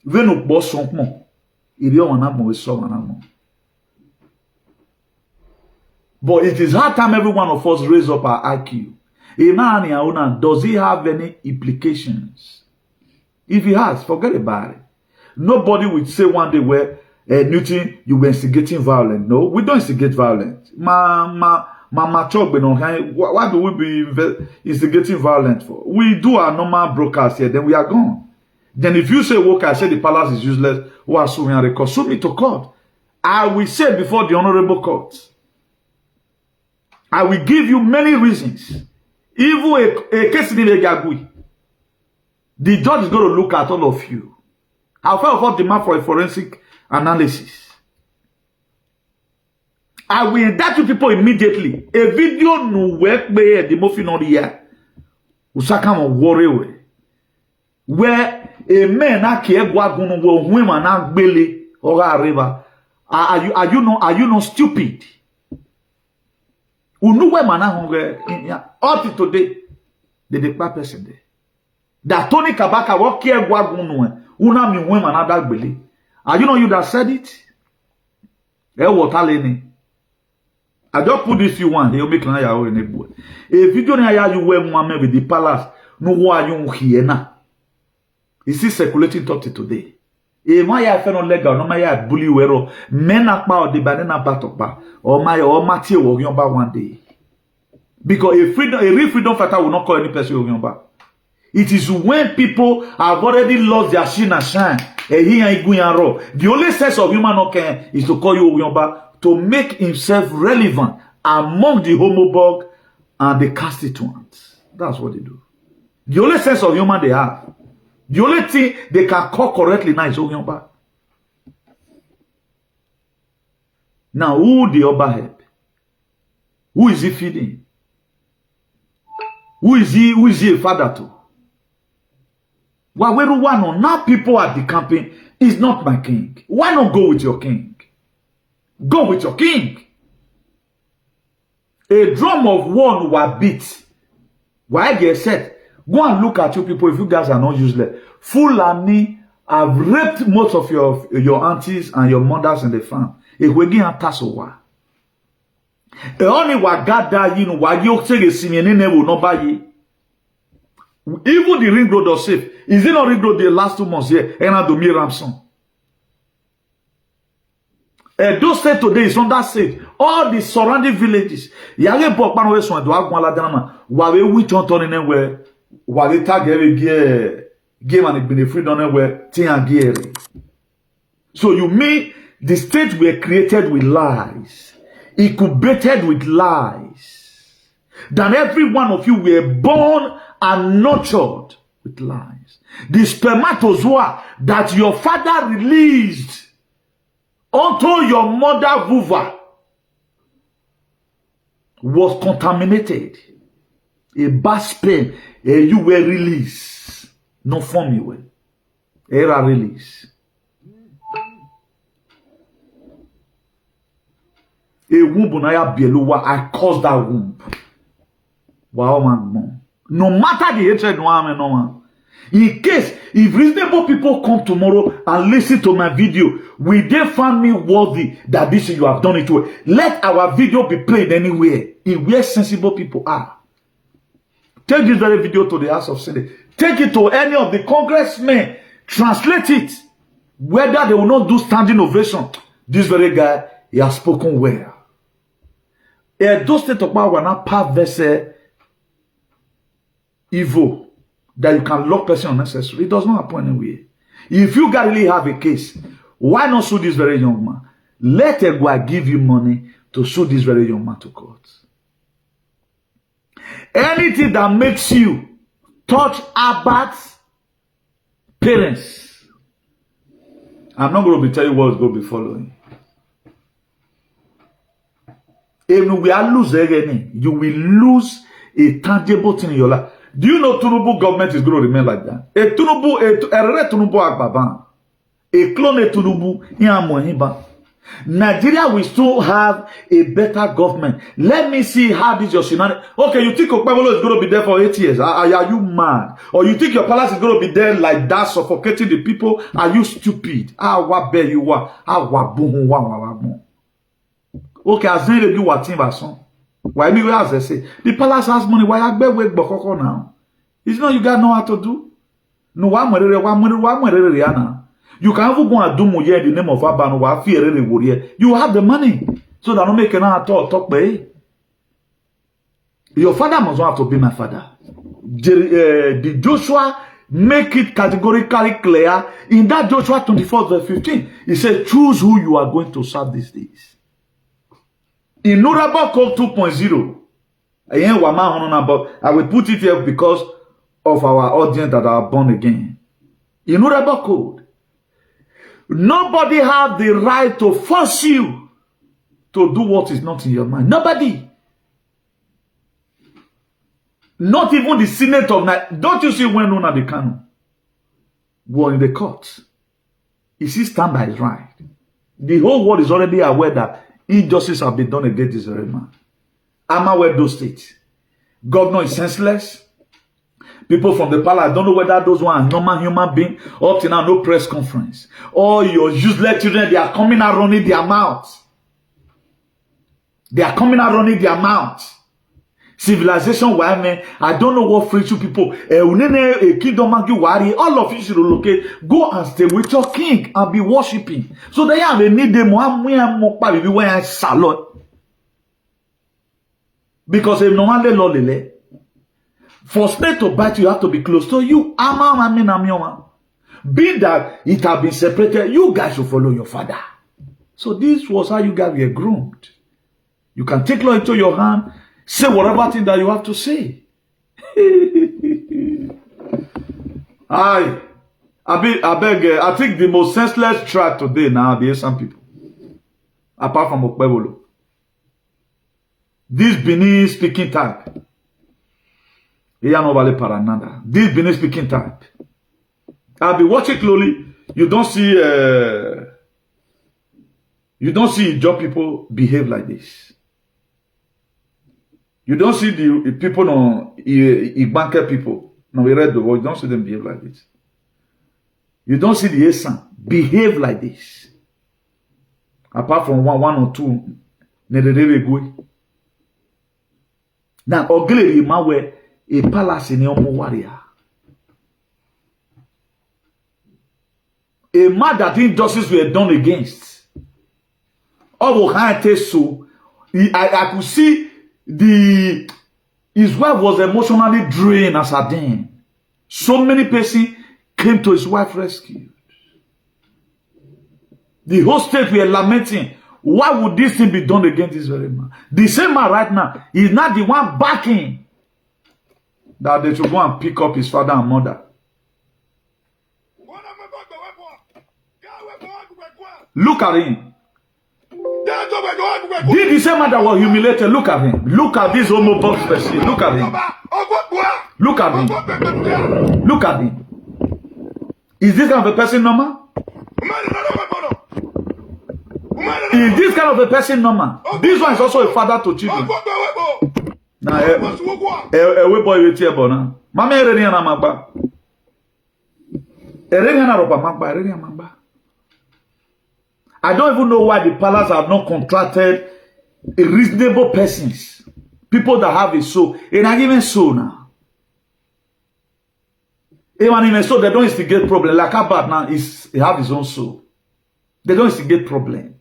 Speaker 1: Venu boss sonkmo, iri wanamo we so wanamo. But it is hard time every one of us raise up our IQ. Does he have any implications? If he has, forget about it. Nobody will say one day where Newton, you were instigating violence. No, we don't instigate violence. Why do we be instigating violence for? We do our normal broadcast here, then we are gone. Then if you say, okay, I say the palace is useless, sue me to court. I will say before the honorable court. I will give you many reasons. Even a case in Gagui. The judge is going to look at all of you. I'll file demand for a forensic analysis. I will indict you people immediately. A video no work by the muffin on the year. Usaka worry where a man na kiegwa gunu wo women na gbele or river. Are you not stupid? Unuwe mana hungre up to today the declare person there. That Tony Kabaka what kiegwa gunu una mi women na that gbele. Are you know you that said it? I just put this you one. He'll make a video na you wear one with the palace. No one you here now. Is this circulating thought today? E my ya fe no legal no my ya bully wero men akpa o de banana batokpa or my or Matthew Ogionba one day. Because a real freedom fighter will not call any person Ogionba. It is when people have already lost their sheen and shine. The only sense of human okay is to call you Ogionba to make himself relevant among the Hom0Borg and the constituents. That's what they do. The only sense of human they have. The only thing they can call correctly now is Ogionba. Now, who the Oba help? Who is he feeding? Who is he a father to? Now people are decamping. Is not my king. Why not go with your king? Go with your king. A drum of one were beat. Why get set? Go and look at you people if you guys are not useless. Fulani have raped most of your aunties and your mothers in the farm. If we get a tasowa. The only wa gather, you know, why you say a senior will not buy you. Even the ring road was safe. Is it not ring road the last 2 months here? And I do me ransom. Edo State today is on that state. All the surrounding villages. Yale Bokman West one do Agwala Danama. Wawe which on turning anywhere. Wawe tag every game and it been a freedom anywhere. Tiangiere. So you mean the states were created with lies, incubated with lies. Then every one of you were born and nurtured with lies. The spermatozoa that your father released unto your mother vulva was contaminated. A bad sperm, you were released. No form you were. Era release. A womb na bieluwa, I caused that womb. Wow, man. No matter the hatred, no one. In case, if reasonable people come tomorrow and listen to my video, will they find me worthy that this you have done it to? Let our video be played anywhere, in where sensible people are. Take this very video to the House of Senate. Take it to any of the congressmen. Translate it. Whether they will not do standing ovation. This very guy, he has spoken well. Those state of power now perverse evil. That you can lock person unnecessarily. It does not happen anywhere. If you guys really have a case, why not sue this very young man? Let Egwa give you money to sue this very young man to court. Anything that makes you touch Abbat's parents, I'm not going to be telling you what's going to be following. If we are losing, you will lose a tangible thing in your life. Do you know Tinubu government is going to remain like that? A Tinubu Agbaban, a clone of Tinubu, Nigeria will still have a better government. Let me see how this your scenario. Okay, you think Okpebolo is going to be there for 8 years? Are you mad? Or you think your palace is going to be there like that, suffocating the people? Are you stupid? Okay, as they do what team son. Why me as they say the palace has money? Why I bet wait bokoko now? It's not you got know how to do. No one now. You can even go and do more in the name of Abano. You have the money, so that don't make an talk by. Your father must have to be my father. The Joshua make it categorically clear in that Joshua 24 verse 15. He said, choose who you are going to serve these days. In Notable Code 2.0, I will put it here because of our audience that are born again. In Notable Code, nobody has the right to force you to do what is not in your mind. Nobody. Not even the Senate of Nigeria. Don't you see when Nuna the Kanu were in the court? Is he stand by his right? The whole world is already aware that injustice have been done against this very man. Edo State. Governor is senseless. People from the palace, I don't know whether those ones are normal human beings. Up to now, no press conference. All your useless children, they are coming out running their mouths. They are coming out running their mouths. Civilization, why man? I don't know what free people. Kingdom, all of you should relocate. Go and stay with your king and be worshiping. So they have a need them salon. Because if normally lolele. For snake to bite, you have to be close to you. Being that it has been separated, you guys should follow your father. So this was how you guys were groomed. You can take law into your hand, say whatever thing that you have to say. I think the most senseless track today now are the Asian people. Apart from Okpebolo. This Benin speaking type. This Benin speaking type. I'll be watching closely. You don't see job people behave like this. You don't see the people no banker people. No, we read the word. You don't see them behave like this. You don't see the Esan behave like this. Apart from one or two. Now, Ogleri Mawe. A palace in Omo warrior. A man that injustice were done against. Oh, I could see his wife was emotionally drained as a then. So many persons came to his wife's rescue. The whole state were lamenting. Why would this thing be done against this very man? The same man right now is not the one backing that they should go and pick up his father and mother. Look at him. Did the same man that was humiliated? Look at him. Look at this Hom0Borg specialist. Look at him. Look at him. Look at him. Is this kind of a person normal? Is this kind of a person normal? This one is also a father to children. Now, we boy with here, bona. Mama, erenia na magba. Erenia na roba magba. Erenia magba. I don't even know why the palace have not contracted reasonable persons, people that have a soul. And I even soul now. Even so, they don't instigate problem. Like Abad now he have his own soul. They don't instigate problem.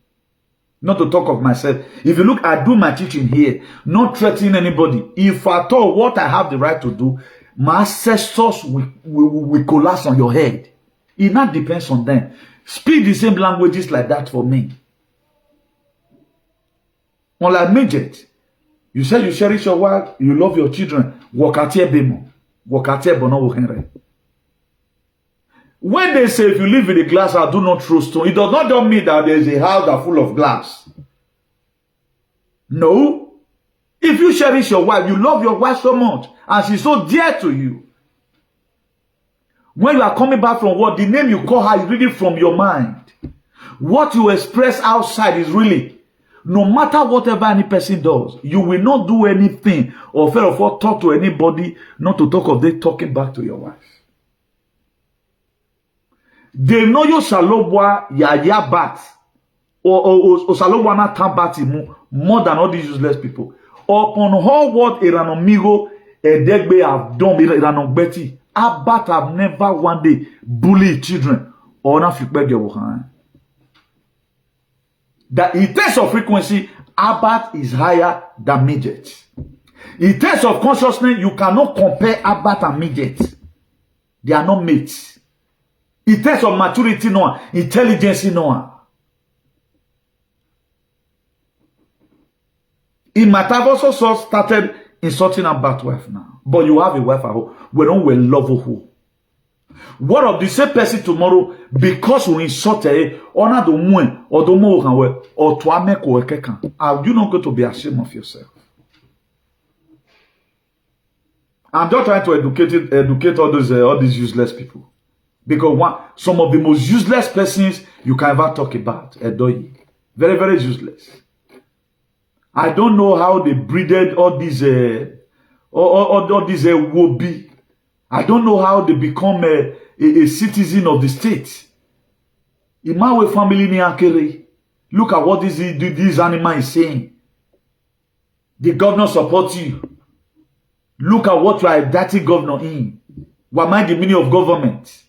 Speaker 1: Not to talk of myself. If you look, I do my teaching here, not threatening anybody. If at all what I have the right to do, my ancestors will collapse on your head. It not depends on them. Speak the same languages like that for me. Unlike MIJET, you say you cherish your wife, you love your children. When they say if you live in a glass house, do not throw stone, it does not just mean that there is a house that full of glass. No. If you cherish your wife, you love your wife so much, and she's so dear to you. When you are coming back from work, the name you call her is really from your mind. What you express outside is really, no matter whatever any person does, you will not do anything or fail of all talk to anybody, not to talk of them talking back to your wife. They know you salobwa ya bat or salobwa na tambati more than all these useless people. Upon her what Amigo EDEGBE have done, Betty, Abat have never one day bullied children or not feedback your hand. That in terms of frequency, Abat is higher than MIJET. In terms of consciousness, you cannot compare Abat and MIJET. They are not mates. In terms of maturity, no, intelligence, no. In my time also started insulting about wife now. But you have a wife at home. We don't will love who. What of the same person tomorrow because we insult her or not the moon or the more or to make or kekan? Are you not going to be ashamed of yourself? I'm just trying to educate all these useless people. Because some of the most useless persons you can ever talk about, Edoyi. Very, very useless. I don't know how they breeded all these Wobi. I don't know how they become a citizen of the state. In my way, family ni akere. Look at what this animal is saying. The governor supports you. Look at what you are a dirty governor in. What mind the meaning of government?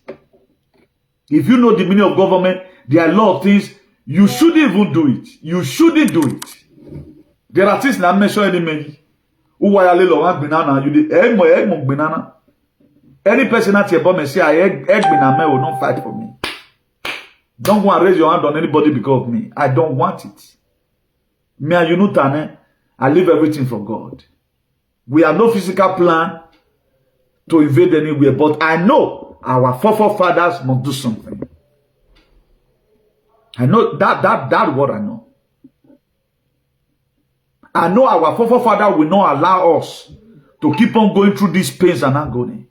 Speaker 1: If you know the meaning of government, there are a lot of things you shouldn't even do it. You shouldn't do it. There are things that mention any many. Banana, you did egg banana. Any person at your bum and say, egg banana will not fight for me. Don't go and raise your hand on anybody because of me. I don't want it. Me and you know, Tane, I leave everything for God. We have no physical plan to invade anywhere, but I know our forefathers must do something. I know that's what I know. I know our forefather will not allow us to keep on going through these pains and agony.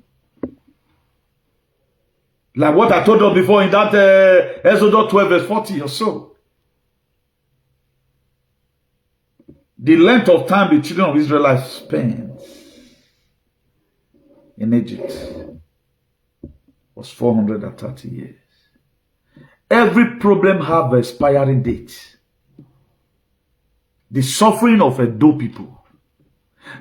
Speaker 1: Like what I told you before in that Exodus 12 verse 40 or so. The length of time the children of Israel spent in Egypt was 430 years. Every problem have an expiring date. The suffering of Edo people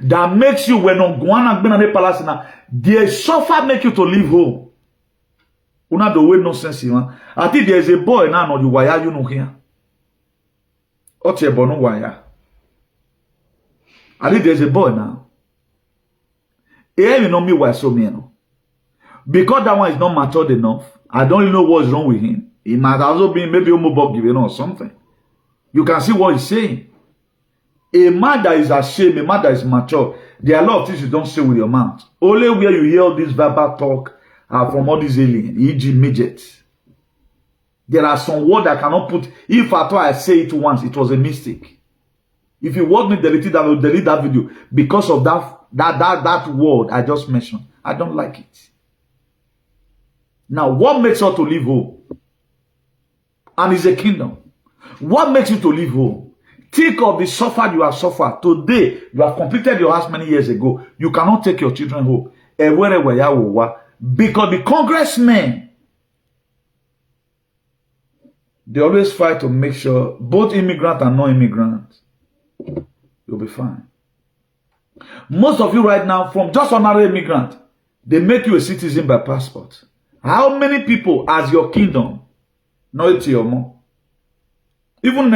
Speaker 1: that makes you when on Guana Benane Palace now, they suffer make you to leave home. Una the way no sense man. I think there's a boy now on the wire you know here. Oche bono wire. I think there's a boy now. Here you know me why so me no. Because that one is not matured enough. I don't really know what's wrong with him. He might also be maybe Hom0Borg giving or something. You can see what he's saying. A man that is ashamed, a man that is mature, there are a lot of things you don't say with your mouth. Only where you hear all this verbal talk are from all these aliens, e.g. MIJET. There are some words I cannot put. If at all I say it once, it was a mistake. If you want me to delete it, I will delete that video because of that word I just mentioned. I don't like it. Now, what makes us to leave home? And it's a kingdom. What makes you to leave home? Think of the suffer you have suffered. Today, you have completed your house many years ago. You cannot take your children home. Because the congressmen, they always fight to make sure both immigrant and non-immigrant, you'll be fine. Most of you right now, from just another immigrant, they make you a citizen by passport. How many people as your kingdom? Not your mom. Even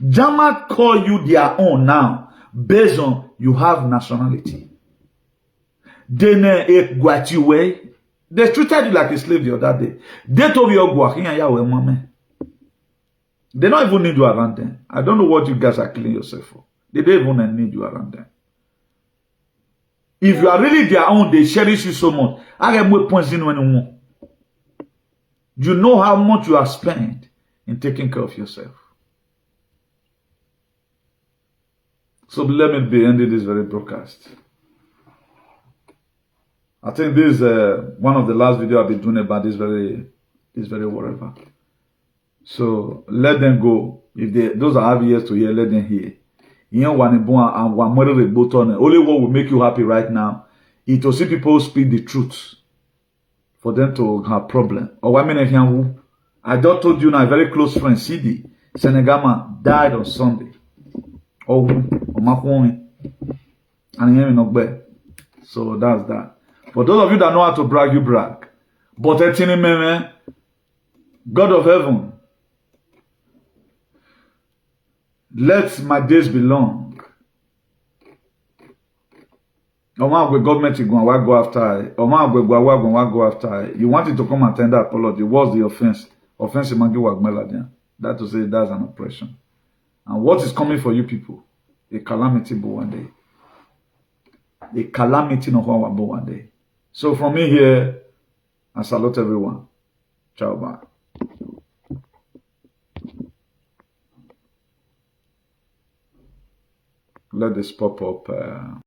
Speaker 1: Jama call you their own now based on you have nationality. They treated you like a slave the other day. They told you they don't even need you around them. I don't know what you guys are killing yourself for. They don't even need you around them. If you are really their own, they cherish you so much. I get more points in anyone. You know how much you have spent in taking care of yourself. So let me be ending this very broadcast. I think this is one of the last video I've been doing about this very whatever. So let them go. If those that have ears to hear, let them hear. Only what will make you happy right now is to see people speak the truth for them to have problem. Or I just told you now, a very close friend, CD, Senegama, died on Sunday. Oh, and so that's that. For those of you that know how to brag, you brag. But God of heaven, let my days be long. Government go after. Go after. You wanted to come and tender apology. What's the offense? Offense that to say that's an oppression. And what is coming for you people? A calamity one day. A calamity no one day. So from me here, I salute everyone. Ciao, bye. Let this pop up.